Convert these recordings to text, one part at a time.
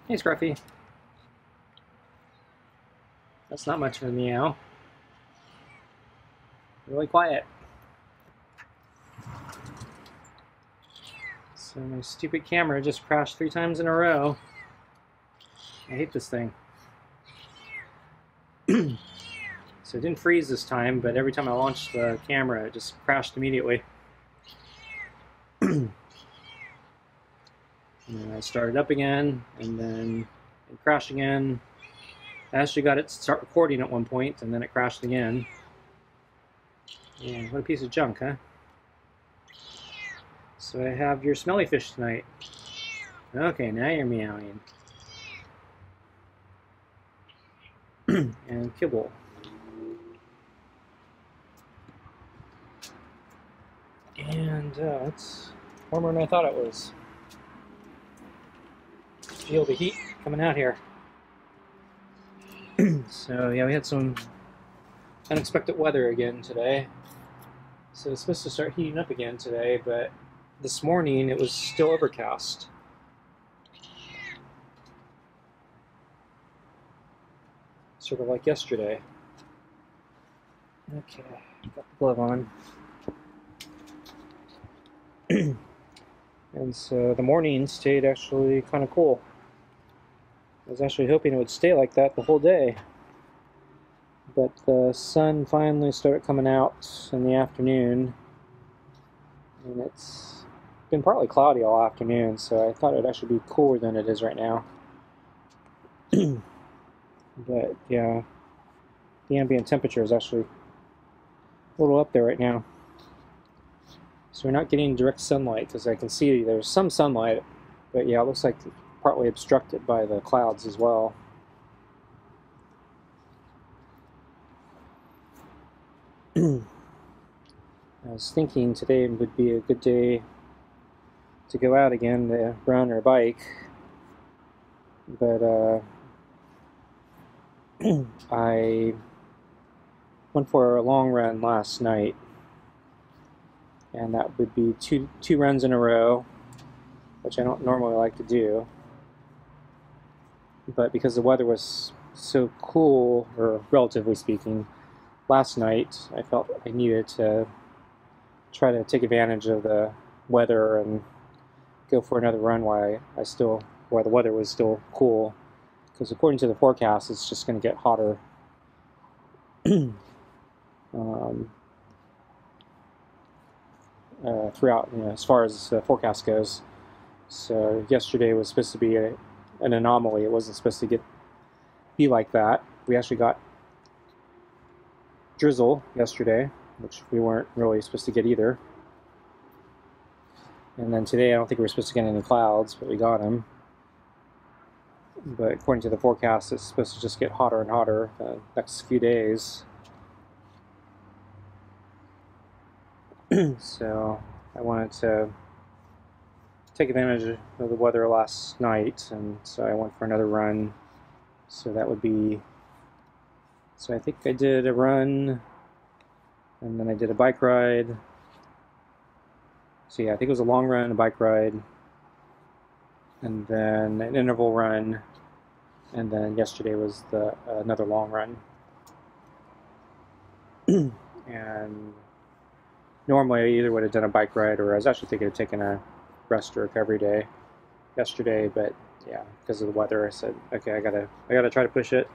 Hey, Scruffy. That's not much of a meow. Really quiet. So my stupid camera just crashed 3 times in a row. I hate this thing. So it didn't freeze this time, but every time I launched the camera, it just crashed immediately. And then I started up again, and then it crashed again. I actually got it to start recording at one point, and then it crashed again. Yeah, what a piece of junk, huh? So I have your smelly fish tonight. Okay, now you're meowing. And kibble. And it's warmer than I thought it was. Feel the heat coming out here. So yeah, we had some unexpected weather again today. So it's supposed to start heating up again today, but this morning it was still overcast. Sort of like yesterday. Okay, got the glove on. And so the morning stayed actually kind of cool. I was actually hoping it would stay like that the whole day. But the sun finally started coming out in the afternoon. And it's been partly cloudy all afternoon, so I thought it would actually be cooler than it is right now. But yeah, the ambient temperature is actually a little up there right now. So we're not getting direct sunlight, because I can see there's some sunlight, but yeah, it looks like it's partly obstructed by the clouds as well. I was thinking today would be a good day to go out again to run or bike, but I went for a long run last night, and that would be two runs in a row, which I don't normally like to do. But because the weather was so cool, or relatively speaking, last night, I felt I needed to try to take advantage of the weather and go for another run while the weather was still cool. Because according to the forecast, it's just going to get hotter. Throughout, as far as the forecast goes. So yesterday was supposed to be an anomaly. It wasn't supposed to be like that. We actually got drizzle yesterday, which we weren't really supposed to get either. And then today, I don't think we were supposed to get any clouds, but we got them. But according to the forecast, it's supposed to just get hotter and hotter the next few days. So I wanted to take advantage of the weather last night, and so I went for another run. So that would be, so I think I did a run, and then I did a bike ride. So yeah, I think it was a long run, a bike ride, and then an interval run, and then yesterday was another long run. And normally I either would have done a bike ride, or I was actually thinking of taking a rest or recovery day yesterday, but yeah, because of the weather, I said, okay, I gotta try to push it.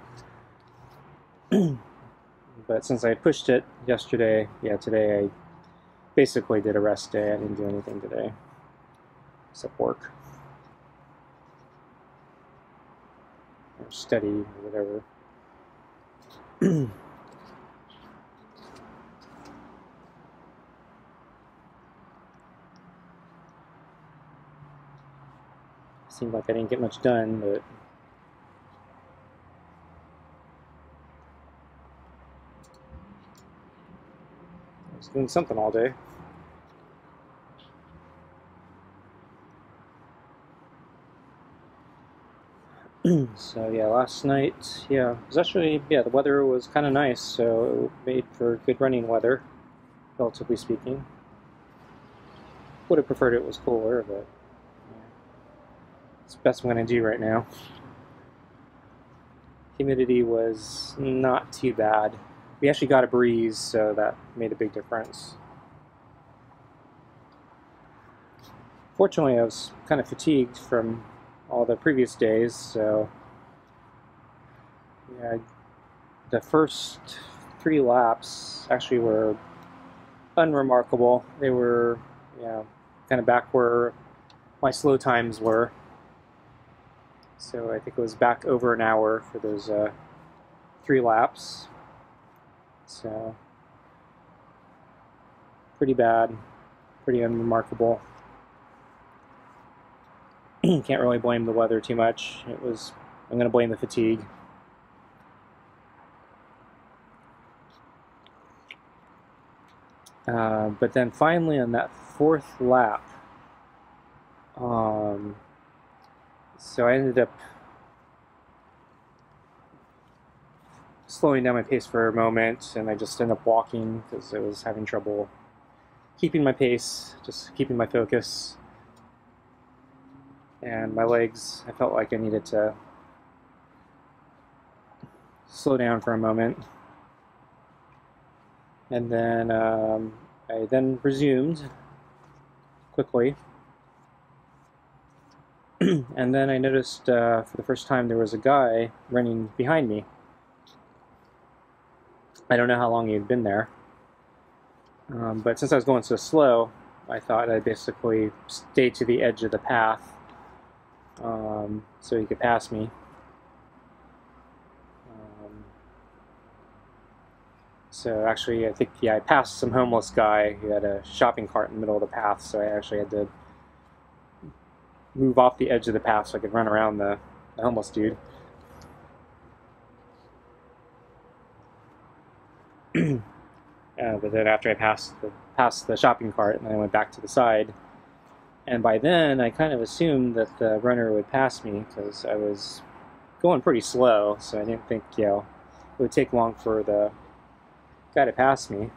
But since I pushed it yesterday, yeah, today I basically did a rest day. I didn't do anything today except work or study or whatever. Seemed like I didn't get much done, but I was doing something all day. So yeah, last night, yeah, it was actually, yeah, the weather was kind of nice, so it made for good running weather, relatively speaking. Would have preferred it was cooler, but yeah, it's the best I'm going to do right now. humidity was not too bad. We actually got a breeze, so that made a big difference. Fortunately, I was kind of fatigued from all the previous days, so yeah, the first 3 laps actually were unremarkable. They were, kind of back where my slow times were. So I think it was back over an hour for those 3 laps. So pretty bad, pretty unremarkable. Can't really blame the weather too much. I'm going to blame the fatigue. But then finally on that 4th lap, so I ended up slowing down my pace for a moment, and I just ended up walking because I was having trouble keeping my pace, just keeping my focus. And my legs, I felt like I needed to slow down for a moment. And then I then resumed quickly. And then I noticed for the first time there was a guy running behind me. I don't know how long he had been there. But since I was going so slow, I thought I'd basically stay to the edge of the path so he could pass me. So actually, I think, I passed some homeless guy who had a shopping cart in the middle of the path, so I actually had to move off the edge of the path so I could run around the homeless dude. But then after I passed the shopping cart, and then I went back to the side. And by then, I kind of assumed that the runner would pass me because I was going pretty slow, so I didn't think, it would take long for the guy to pass me.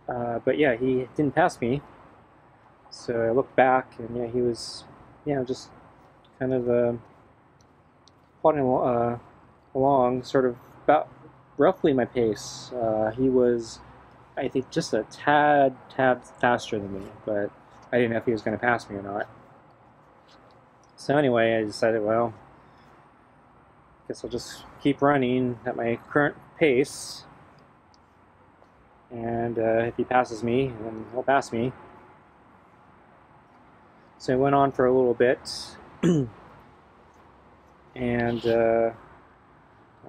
But yeah, he didn't pass me. So I looked back, and he was, just kind of plodding along, sort of about roughly my pace. He was, I think, just a tad faster than me, but I didn't know if he was going to pass me or not. So anyway, I decided, well, I guess I'll just keep running at my current pace, and if he passes me, then he'll pass me. So I went on for a little bit, and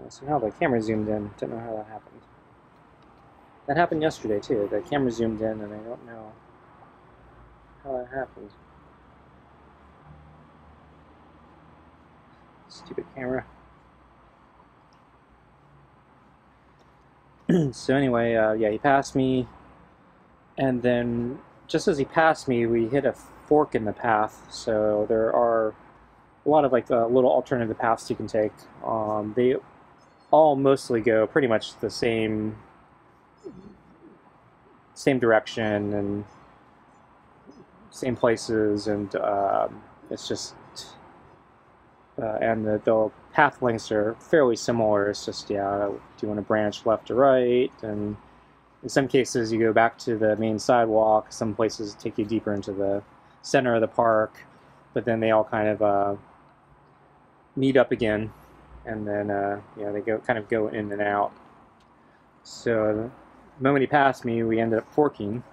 somehow the camera zoomed in. Don't know how that happened. That happened yesterday too. The camera zoomed in, and I don't know how that happened. Stupid camera. So anyway, he passed me, and then just as he passed me, we hit a fork in the path. So there are a lot of little alternative paths you can take. They all mostly go pretty much the same direction and same places, and it's just and the path lengths are fairly similar. It's just, do you want to branch left or right? And in some cases, you go back to the main sidewalk. Some places take you deeper into the center of the park, but then they all kind of meet up again, and then they go in and out. So the moment he passed me, we ended up forking.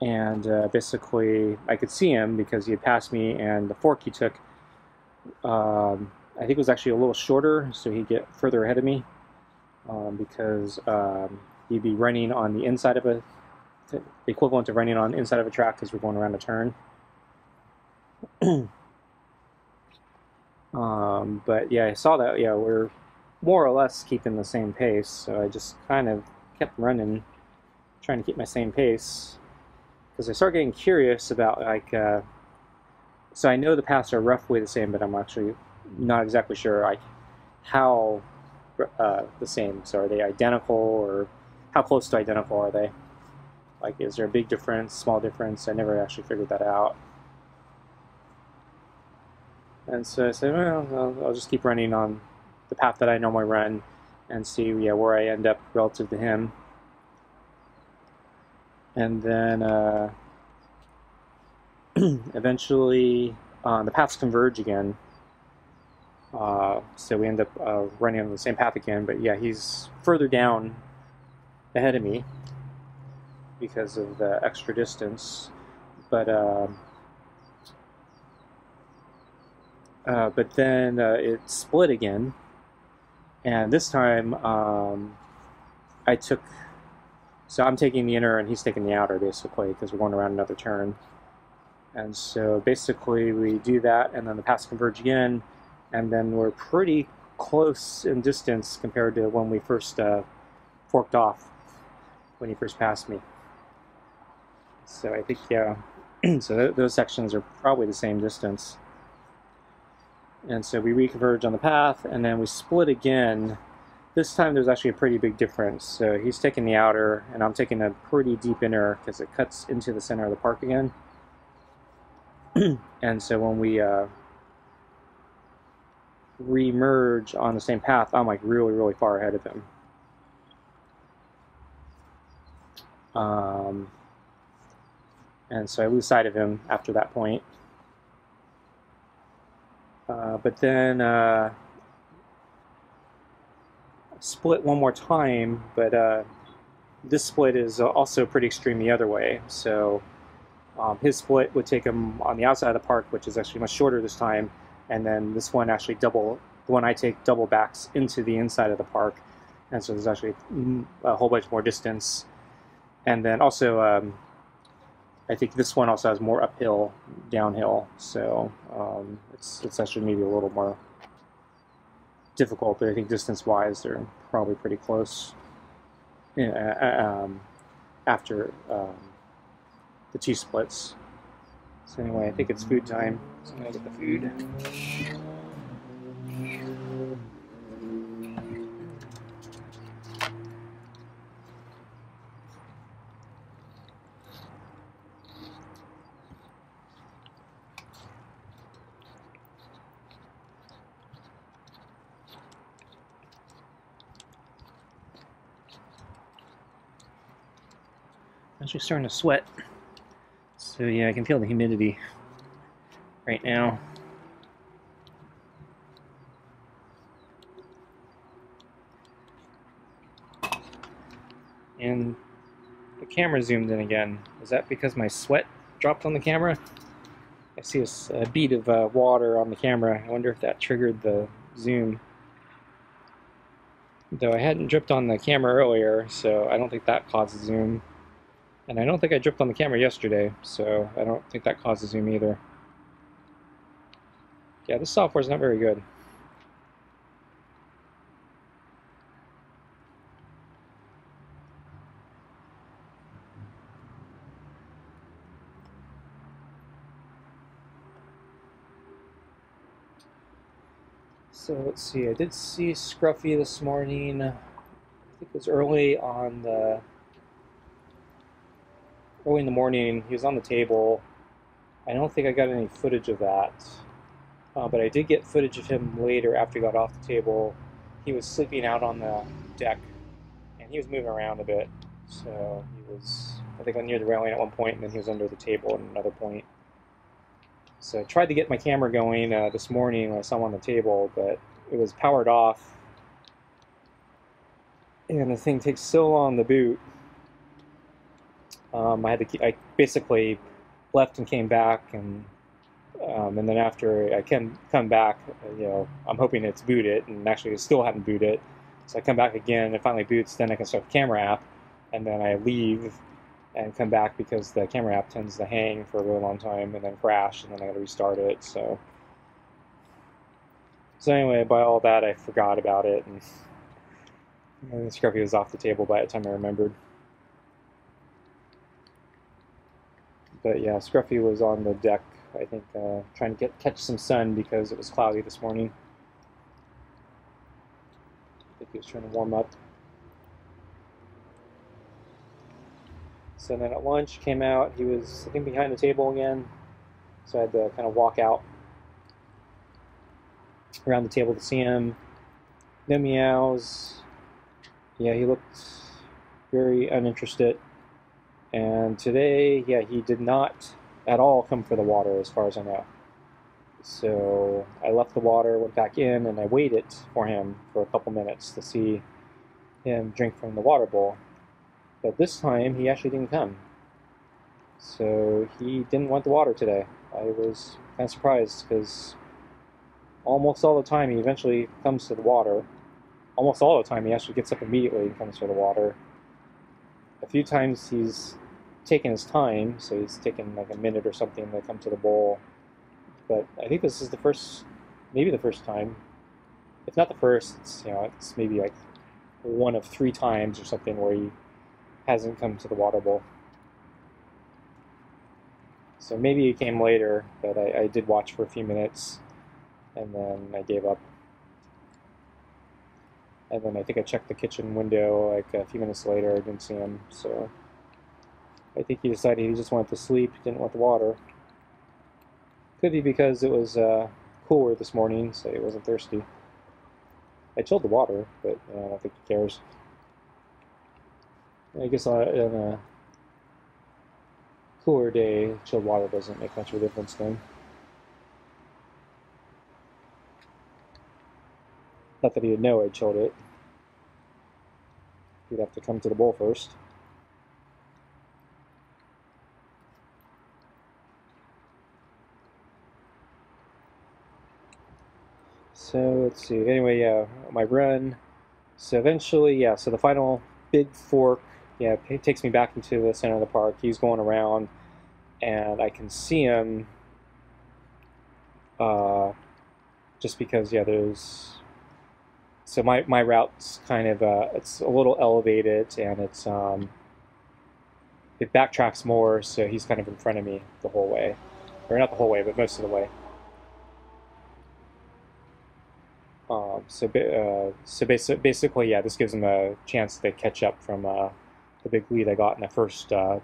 And basically, I could see him because he had passed me, and the fork he took, I think it was actually a little shorter, so he'd get further ahead of me, because he'd be running on the inside of the equivalent of running on the inside of a track because we're going around a turn. But yeah, I saw that, we're more or less keeping the same pace, so I just kind of kept running, trying to keep my same pace. Because I started getting curious about, so I know the paths are roughly the same, but I'm actually not exactly sure how the same. So are they identical, or how close to identical are they? Is there a big difference, small difference? I never actually figured that out. And so I said, well, I'll just keep running on the path that I normally run and see, yeah, where I end up relative to him. And then eventually the paths converge again. So we end up running on the same path again, but yeah, he's further down ahead of me because of the extra distance. But then it split again, and this time I took. So I'm taking the inner and he's taking the outer, basically, because we're going around another turn. And so basically we do that, and then the paths converge again, and then we're pretty close in distance compared to when we first forked off, when he first passed me. So I think, yeah, so those sections are probably the same distance. And so we reconverge on the path, and then we split again. This time there's actually a pretty big difference. So he's taking the outer, and I'm taking a pretty deep inner because it cuts into the center of the park again. And so when we re-merge on the same path, I'm like really, really far ahead of him. And so I lose sight of him after that point. But then split one more time, but this split is also pretty extreme the other way. So his split would take him on the outside of the park, which is actually much shorter this time, and then this one actually the one I take double backs into the inside of the park, and so there's actually a whole bunch more distance. And then also I think this one also has more uphill, downhill, so it's actually maybe a little more difficult, but I think distance-wise they're probably pretty close after the two splits. So anyway, I think it's food time, so I'm gonna get the food. I'm actually starting to sweat. So yeah, I can feel the humidity right now. And the camera zoomed in again. Is that because my sweat dropped on the camera? I see a bead of water on the camera. I wonder if that triggered the zoom. Though I hadn't dripped on the camera earlier, so I don't think that caused the zoom. And I don't think I dripped on the camera yesterday, so I don't think that caused the zoom either. Yeah, this software's not very good. So let's see, I did see Scruffy this morning. I think it was early in the morning. He was on the table. I don't think I got any footage of that. But I did get footage of him later after he got off the table. He was sleeping out on the deck, and he was moving around a bit. So he was, I think, near the railing at one point, and then he was under the table at another point. So I tried to get my camera going this morning when I saw him on the table, but it was powered off, and the thing takes so long to boot. I basically left and came back, and then after I come back, I'm hoping it's booted, and actually it still hadn't booted. So I come back again, it finally boots, then I can start the camera app, and then I leave and come back because the camera app tends to hang for a really long time and then crash, and then I got to restart it. So anyway, by all that, I forgot about it, and Scruffy was off the table by the time I remembered. But yeah, Scruffy was on the deck, I think, trying to catch some sun because it was cloudy this morning. I think he was trying to warm up. So then at lunch, came out, he was sitting behind the table again, so I had to kind of walk out. around the table to see him. No meows. Yeah, he looked very uninterested. And today, yeah, he did not at all come for the water, as far as I know. So I left the water, went back in, and I waited for him for a couple minutes to see him drink from the water bowl. But this time, he actually didn't come. So he didn't want the water today. I was kind of surprised because almost all the time he eventually comes to the water. Almost all the time he actually gets up immediately and comes for the water. A few times he's taken his time, so he's taken like a minute or something to come to the bowl. But I think this is the first, maybe the first time. If not the first, it's maybe like one of 3 times or something where he hasn't come to the water bowl. So maybe he came later, but I did watch for a few minutes, and then I gave up. And then I think I checked the kitchen window like a few minutes later. I didn't see him, so I think he decided he just wanted to sleep, didn't want the water. Could be because it was cooler this morning, so he wasn't thirsty. I chilled the water, but I don't think he cares. I guess on a cooler day, chilled water doesn't make much of a difference then. Not that he would know I chilled it. He'd have to come to the bowl first. So let's see. Anyway, yeah, my run. So eventually, yeah. So the final big fork, yeah, it takes me back into the center of the park. He's going around, and I can see him. Just because, yeah, there's. So my route's kind of it's a little elevated, and it backtracks more. So he's kind of in front of me the whole way, or not the whole way, but most of the way. Basically, yeah, this gives him a chance to catch up from the big lead I got in the first, or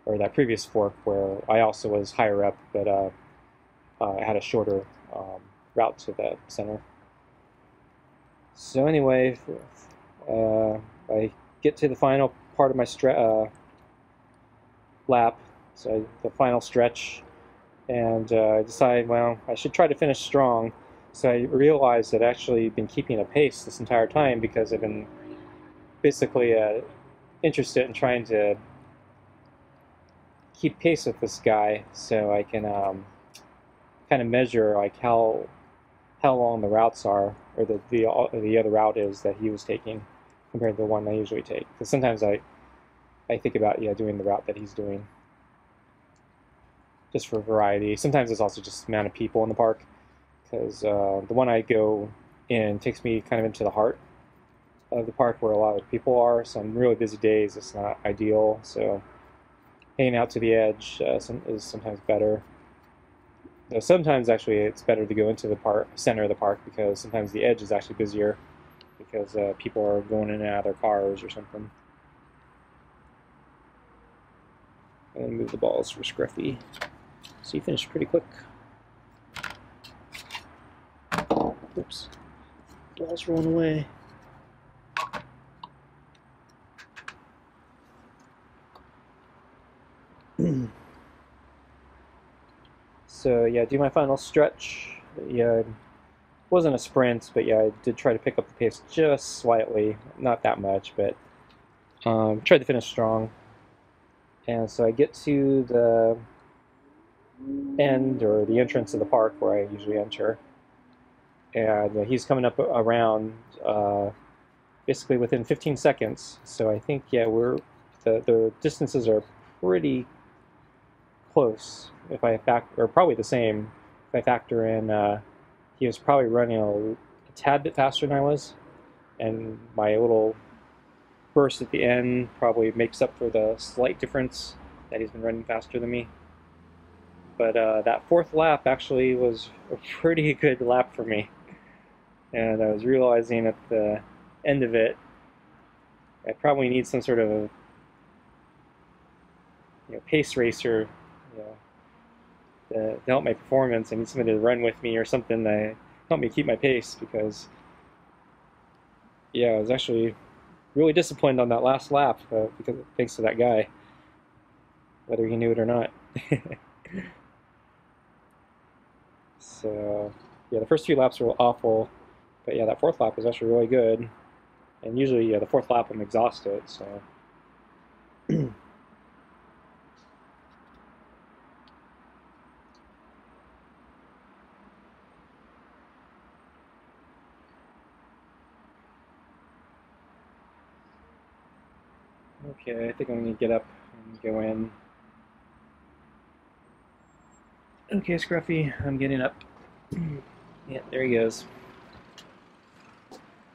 that previous fork, where I also was higher up, but I had a shorter route to the center. So anyway, I get to the final part of my lap, so the final stretch, and I decide, well, I should try to finish strong. So I realized that I'd actually been keeping a pace this entire time because I've been basically interested in trying to keep pace with this guy, so I can kind of measure like how long the routes are, or the other route is that he was taking compared to the one I usually take. Because sometimes I think about doing the route that he's doing, just for variety. Sometimes it's also just the amount of people in the park. Because the one I go in takes me kind of into the heart of the park where a lot of people are. So on really busy days, it's not ideal. So hanging out to the edge is sometimes better. Sometimes actually it's better to go into the center of the park, because sometimes the edge is actually busier because people are going in and out of their cars or something. And move the balls for Scruffy. So he finished pretty quick. Oops. Ball's rolling away. So yeah, do my final stretch. Yeah, it wasn't a sprint, but yeah, I did try to pick up the pace just slightly. Not that much, but tried to finish strong. And so I get to the end, or the entrance of the park where I usually enter. And he's coming up around basically within 15 seconds. So I think, yeah, the distances are pretty close. If I or probably the same if I factor in he was probably running a tad bit faster than I was, and my little burst at the end probably makes up for the slight difference that he's been running faster than me. But that fourth lap actually was a pretty good lap for me. And I was realizing at the end of it, I probably need some sort of pace racer to help my performance. I need somebody to run with me or something. helped me keep my pace because, yeah, I was actually really disciplined on that last lap because thanks to that guy, whether he knew it or not. So, yeah, the first 3 laps were awful, but yeah, that 4th lap was actually really good. And usually, yeah, the 4th lap I'm exhausted, so. Okay, I think I'm gonna get up and go in. Okay, Scruffy, I'm getting up. Yeah, there he goes.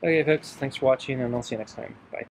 Okay, folks, thanks for watching, and I'll see you next time. Bye.